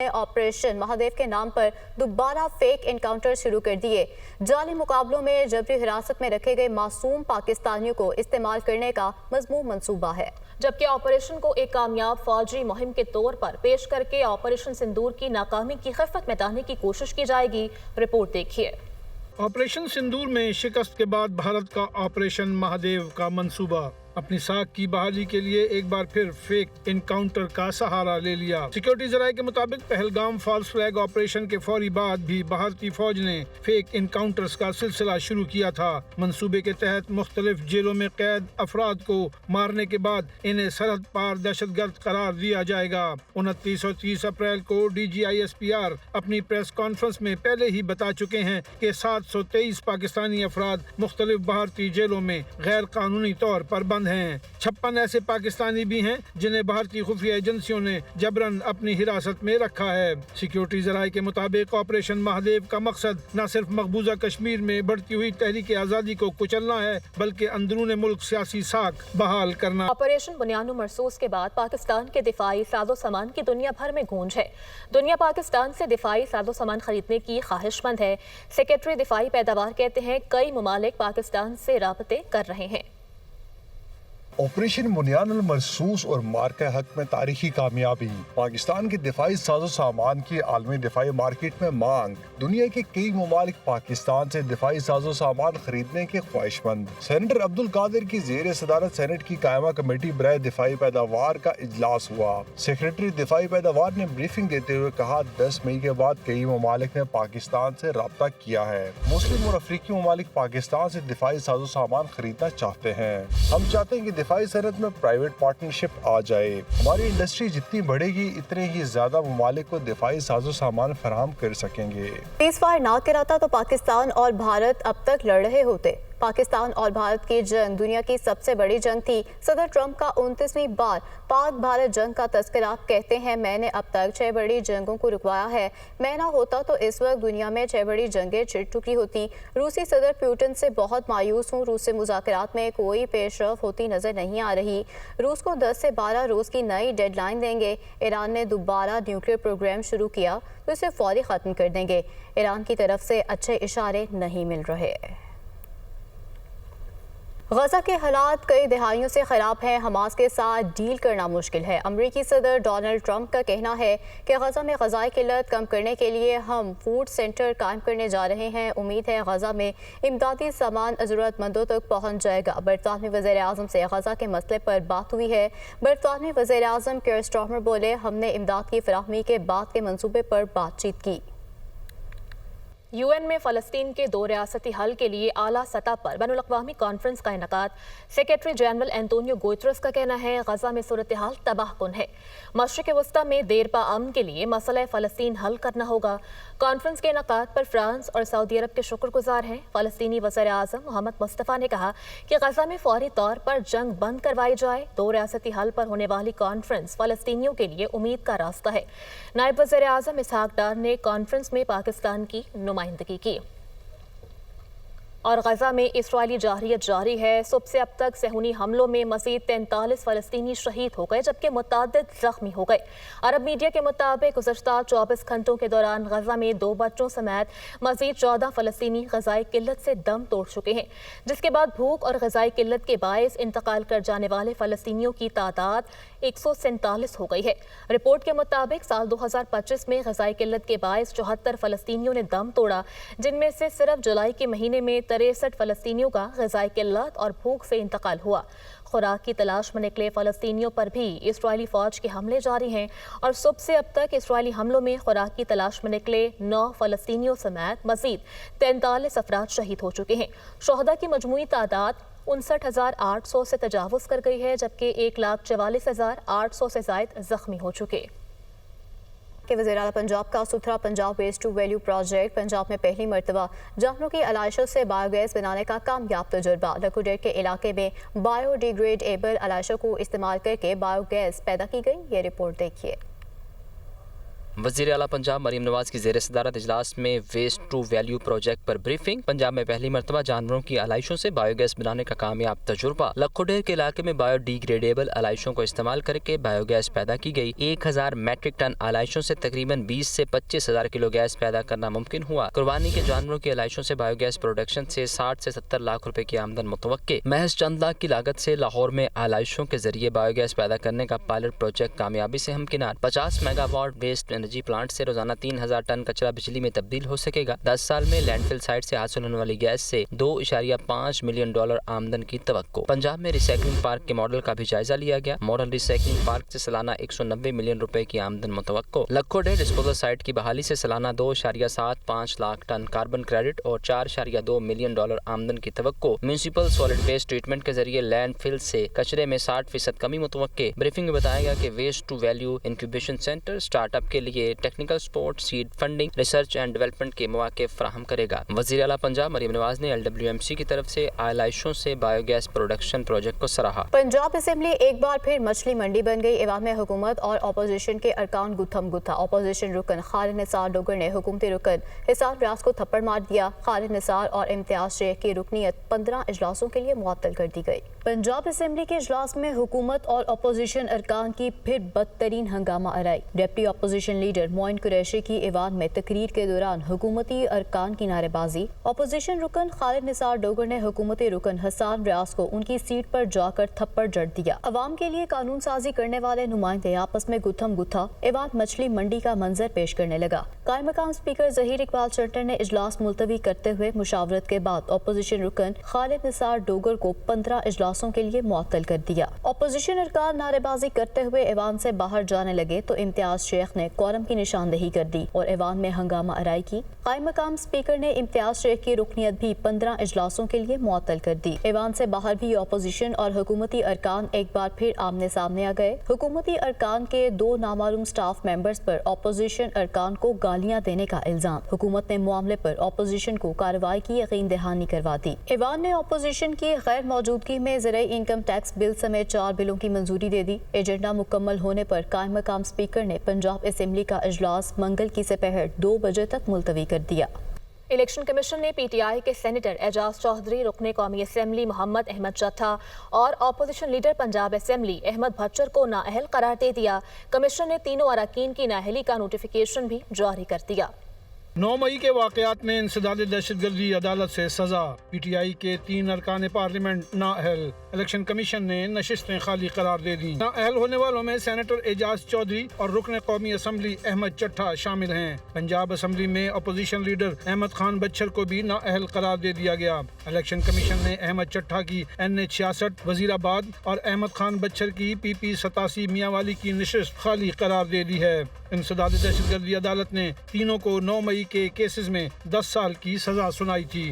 Operation Mahadev के नाम पर दोबारा फेक एनकाउंटर शुरू कर दिए। जाली मुकाबलों में जबरी हिरासत में रखे गए मासूम पाकिस्तानियों को इस्तेमाल करने का मज़मूम मंसूबा है, जबकि ऑपरेशन को एक कामयाब फौजी मुहिम के तौर पर पेश करके ऑपरेशन सिंदूर की नाकामी की खिफ़त में डालने की कोशिश की जाएगी। रिपोर्ट देखिए। ऑपरेशन सिंदूर में शिकस्त के बाद भारत का ऑपरेशन महादेव का मंसूबा अपनी साख की बहाली के लिए एक बार फिर फेक एनकाउंटर का सहारा ले लिया। सिक्योरिटी जराये के मुताबिक पहलगाम फॉल्स फ्लैग ऑपरेशन के फौरी बाद भी भारतीय फौज ने फेक एनकाउंटर्स का सिलसिला शुरू किया था। मंसूबे के तहत मुख्तलिफ जेलों में कैद अफराद को मारने के बाद इन्हें सरहद पार दहशतगर्द करार दिया जाएगा। 29 और 30 अप्रैल को DGISPR अपनी प्रेस कॉन्फ्रेंस में पहले ही बता चुके हैं कि 723 पाकिस्तानी अफराद मुख्तलिफ भारतीय जेलों में गैर कानूनी तौर पर बंद हैं। 56 ऐसे पाकिस्तानी भी हैं जिन्हें भारतीय खुफिया एजेंसियों ने जबरन अपनी हिरासत में रखा है। सिक्योरिटी जराये के मुताबिक ऑपरेशन महादेव का मकसद न सिर्फ मकबूजा कश्मीर में बढ़ती हुई तहरीक आज़ादी को कुचलना है, बल्कि अंदरूनी मुल्क सियासी साख बहाल करना। ऑपरेशन बुनियाद मरसूस के बाद पाकिस्तान के दिफाई साजो सामान की दुनिया भर में गूंज है। दुनिया पाकिस्तान से दिफाई साजो सामान खरीदने की ख्वाहिशमंद है। सेक्रेटरी दिफाई पैदावार कहते हैं कई ममालिक पाकिस्तान से राबते कर रहे हैं। ऑपरेशन बुनियाद मरसूस और मार्का हक में तारीखी कामयाबी। पाकिस्तान के दिफाई साजो सामान की आलमी दिफाई मार्केट में मांग। दुनिया के कई ममालिक पाकिस्तान से दिफाई साजो सामान खरीदने के ख्वाहिशमंद। सेनेटर अब्दुल कादिर की जेर सदारत सेनेट की कायमा कमेटी बराए दिफाई पैदावार का इजलास हुआ। सेक्रेटरी दिफाई पैदावार ने ब्रीफिंग देते हुए कहा 10 मई के बाद कई ममालिक ने पाकिस्तान से राब्ता किया है। मुस्लिम और अफ्रीकी ममालिक पाकिस्तान से दिफाई साजो सामान खरीदना चाहते हैं। हम चाहते हैं कि दिफाई सनत में प्राइवेट पार्टनरशिप आ जाए। हमारी इंडस्ट्री जितनी बढ़ेगी इतने ही ज्यादा ममालिक को दिफाई साजो सामान फराहम कर सकेंगे। सीज़फायर ना कराता तो पाकिस्तान और भारत अब तक लड़ रहे होते। पाकिस्तान और भारत की जंग दुनिया की सबसे बड़ी जंग थी। सदर ट्रंप का 29वीं बार पाक भारत जंग का तस्करा। कहते हैं मैंने अब तक 6 बड़ी जंगों को रुकवाया है। मैं ना होता तो इस वक्त दुनिया में 6 बड़ी जंगें छिड़ चुकी होती। रूसी सदर पुतिन से बहुत मायूस हूँ। रूस से मुज़ाकरात में कोई पेशरफ होती नजर नहीं आ रही। रूस को 10 से 12 रोज की नई डेडलाइन देंगे। ईरान ने दोबारा न्यूक्लियर प्रोग्राम शुरू किया तो इसे फौरी खत्म कर देंगे। ईरान की तरफ से अच्छे इशारे नहीं मिल रहे। गजा के हालात कई दहाइयों से ख़राब हैं। हमास के साथ डील करना मुश्किल है। अमरीकी सदर डोनाल्ड ट्रंप का कहना है कि गजा में ग़ज़ाई किल्लत कम करने के लिए हम फूड सेंटर कायम करने जा रहे हैं। उम्मीद है गजा में इमदादी सामान ज़रूरतमंदों तक पहुँच जाएगा। बरतानवी वज़ीर आज़म से गजा के मसले पर बात हुई है। बरतानवी वज़ीर आज़म कीर स्टारमर बोले हमने इमदाद की फराहमी के बाद के मंसूबे पर बातचीत की। UN में फ़लस्तीन के 2 रियासती हल के लिए आला सतह पर बैनुल-अक़वामी कॉन्फ्रेंस का इनेकाद। सेक्रेटरी जनरल एंटोनियो गुतेरेस का कहना है गजा में सूरत हाल तबाहकुन है। मशरिक़ वस्ता में देरपा अमन के लिए मसला फ़लस्तीन हल करना होगा। कॉन्फ्रेंस के इनेकाद पर फ्रांस और सऊदी अरब के शुक्रगुजार हैं। फ़लस्तीनी वज़ीर आज़म मोहम्मद मुस्तफ़ा ने कहा कि गजा में फौरी तौर पर जंग बंद करवाई जाए। 2 रियासती हल पर होने वाली कॉन्फ्रेंस फ़लस्तीनियों के लिए उम्मीद का रास्ता है। नायब वज़ीर आज़म इसहाक डार ने कॉन्फ्रेंस में पाकिस्तान की नुमाइंदगी की। और गजा में इस्राइली जारहियत जारी है। सुबह से अब तक सहूनी हमलों में मज़ीद 43 फ़लस्तीनी शहीद हो गए जबकि मुतअद्दिद ज़ख्मी हो गए। अरब मीडिया के मुताबिक गुज़श्ता 24 घंटों के दौरान गजा में 2 बच्चों समेत मज़ीद 14 फ़लस्तीनी ग़ज़ाई किल्लत से दम तोड़ चुके हैं, जिसके बाद भूख और ग़ज़ाई किल्लत के बायस इंतकाल कर जाने वाले फ़लस्तीनियों की तादाद 147 हो गई है। रिपोर्ट के मुताबिक साल 2025 में ग़ज़ाई किल्लत के बायस 74 फ़लस्तीनियों ने दम तोड़ा, जिनमें से सिर्फ जुलाई के महीने में 63 फ़लस्तीनियों का ग़ज़ाई किल्लत और भूख से इंतकाल हुआ। खुराक की तलाश में निकले फ़लस्तीनियों पर भी इस्राइली फ़ौज के हमले जारी हैं और सुबह से अब तक इस्राइली हमलों में खुराक की तलाश में निकले 9 फ़लस्तीनियों समेत मज़ीद 43 अफराद शहीद हो चुके हैं। शोहदा की मजमूई तादाद 59,800 से तजावुज़ कर गई है जबकि 1,44,800 से ज़ायद ज़ख्मी हो चुके। के वज़ीर आला पंजाब का सुथरा Punjab waste to value project Punjab में पहली मरतबा जानवरों की अलाइशों से बायोगैस बनाने का कामयाब तजुर्बा। लखुडेर के इलाके में बायोडिग्रेडेबल अलाइशों को इस्तेमाल करके बायोगैस पैदा की गई। ये रिपोर्ट देखिए। वज़ीर आला पंजाब मरीम नवाज की ज़ेर सदारत इजलास में वेस्ट टू वैल्यू प्रोजेक्ट पर ब्रीफिंग। पंजाब में पहली मरतबा जानवरों की आलाइशों से बायोगैस बनाने का कामयाब तजुर्बा। लखोडेर के इलाके में बायोडिग्रेडेबल आलाइशों को इस्तेमाल करके बायोगैस पैदा की गई। 1000 मैट्रिक टन आलाइशों से तकरीबन 20 से 25,000 किलो गैस पैदा करना मुमकिन हुआ। कुर्बानी के जानवरों की आलाइशों से बायोगैस प्रोडक्शन से 60 से 70 लाख रुपए की आमदन मुतवक्के। महज चंद लाख की लागत से लाहौर में आलाइशों के जरिए बायोगैस पैदा करने का पायलट प्रोजेक्ट कामयाबी से हमकिनार। 50 मेगावाट वेस्ट एनर्जी प्लांट से रोजाना 3000 टन कचरा बिजली में तब्दील हो सकेगा। 10 साल में लैंडफिल साइट से हासिल होने वाली गैस से $2.5 मिलियन आमदन की तवक्को। पंजाब में रिसाइकलिंग पार्क के मॉडल का भी जायजा लिया गया। मॉडल रिसाइकलिंग पार्क से सालाना 190 मिलियन रुपए की आमदन मुतवक्को। लखोडेर डिस्पोजल साइट की बहाली से सालाना 2.75 लाख टन कार्बन क्रेडिट और $4.2 मिलियन आमदन की तवक्को। म्यूनिसिपल सॉलिड वेस्ट ट्रीटमेंट के जरिए लैंडफिल से कचरे में 60% कमी मुतवक्के। ब्रीफिंग में बताया गया कि waste to value incubation centre startup के लिए technical support, seed funding, research and development के मौके फराहम करेगा। वज़ीर आला पंजाब मरीम नवाज ने LWMC की तरफ से आलाइशों से बायोगैस प्रोडक्शन प्रोजेक्ट को सराहा। पंजाब असेंबली एक बार फिर मछली मंडी बन गई। ऐवान में हुकूमत और अपोजिशन के अरकान गुत्थम गुत्था। अपोजिशन रुकन खालिद निसार डोगर ने हुकूमती रुकन हिसान रियाज को थप्पड़ मार दिया। खालिद निसार और इम्तियाज शेख की रुकनीत 15 इजलासों के लिए मुअत्तल कर दी गई। पंजाब असेंबली के इजलास में हुकूमत और अपोजिशन अरकान की फिर बदतरीन हंगामा आराई। Deputy opposition leader Moin Qureshi की ऐवान में तकरीर के दौरान हुकूमती अरकान की नारेबाजी। अपोजिशन रुकन खालिद निसार डोगर ने हुकूमती रुकन हसान रियाज को उनकी सीट पर जाकर थप्पड़ जड़ दिया। अवाम के लिए कानून साजी करने वाले नुमाइंदे आपस में गुत्थम गुत्था। ऐवान मछली मंडी का मंजर पेश करने लगा। कायम मकाम स्पीकर ज़हीर इकबाल चट्टर ने इजलास मुलतवी करते हुए मुशावरत के बाद अपोजिशन रुकन खालिद निसार डोगर को 15 इजलासों के लिए मुअत्तल कर दिया। अपोजिशन अरकान नारेबाजी करते हुए ऐवान से बाहर जाने लगे तो इम्तियाज शेख ने क्वारम की निशानदेही कर दी और ऐवान में हंगामा आराई की। कायम मकाम स्पीकर ने इम्तियाज शेख की रुकनीत भी 15 इजलासों के लिए मुअत्तल कर दी। ऐवान से बाहर भी अपोजिशन और हुकूमती अरकान एक बार फिर आमने सामने आ गए। हुकूमती अरकान के 2 नामालूम स्टाफ मेंबर्स पर अपोजिशन अरकान को गालियां देने का इल्जाम। हुकूमत ने मामले पर अपोजिशन को कार्रवाई की यकीन दहानी करवा दी। ऐवान ने अपोजिशन की गैर मौजूदगी में ज़राई इनकम टैक्स बिल समेत 4 बिलों की मंजूरी दे दी। एजेंडा मुकम्मल होने पर कायम मकाम स्पीकर ने पंजाब असेंबली का इजलास मंगल की दोपहर 2 बजे तक मुलतवी कर दिया। इलेक्शन कमीशन ने PTI के सेनेटर एजाज चौधरी, रुकने कौमी असेंबली मोहम्मद अहमद चट्टा और opposition leader Punjab assembly Ahmad Bhachar को नाअहल करार दे दिया। कमीशन ने तीनों अरकान की नाअहली का नोटिफिकेशन भी जारी कर दिया। 9 मई के वाक़यात में इंसदाद दहशतगर्दी अदालत से सजा। PTI के 3 अरकान पार्लियामेंट नाअहल। इलेक्शन कमीशन ने नशिस्तें खाली करार दे दी। नाअहल होने वालों में सेनेटर एजाज चौधरी और रुकने कौमी असेंबली अहमद चट्टा शामिल हैं। पंजाब असेंबली में अपोजिशन लीडर अहमद खान बच्चर को भी नाअहल करार दे दिया गया। इलेक्शन कमीशन ने अहमद चट्टा की NH66 वजीराबाद और अहमद खान बच्चर की PP 87 मियांवाली की नशिस्त खाली करार दे दी है। इंसदाद दहशतगर्दी अदालत ने तीनों को 9 मई के केसेस में 10 साल की सजा सुनाई थी।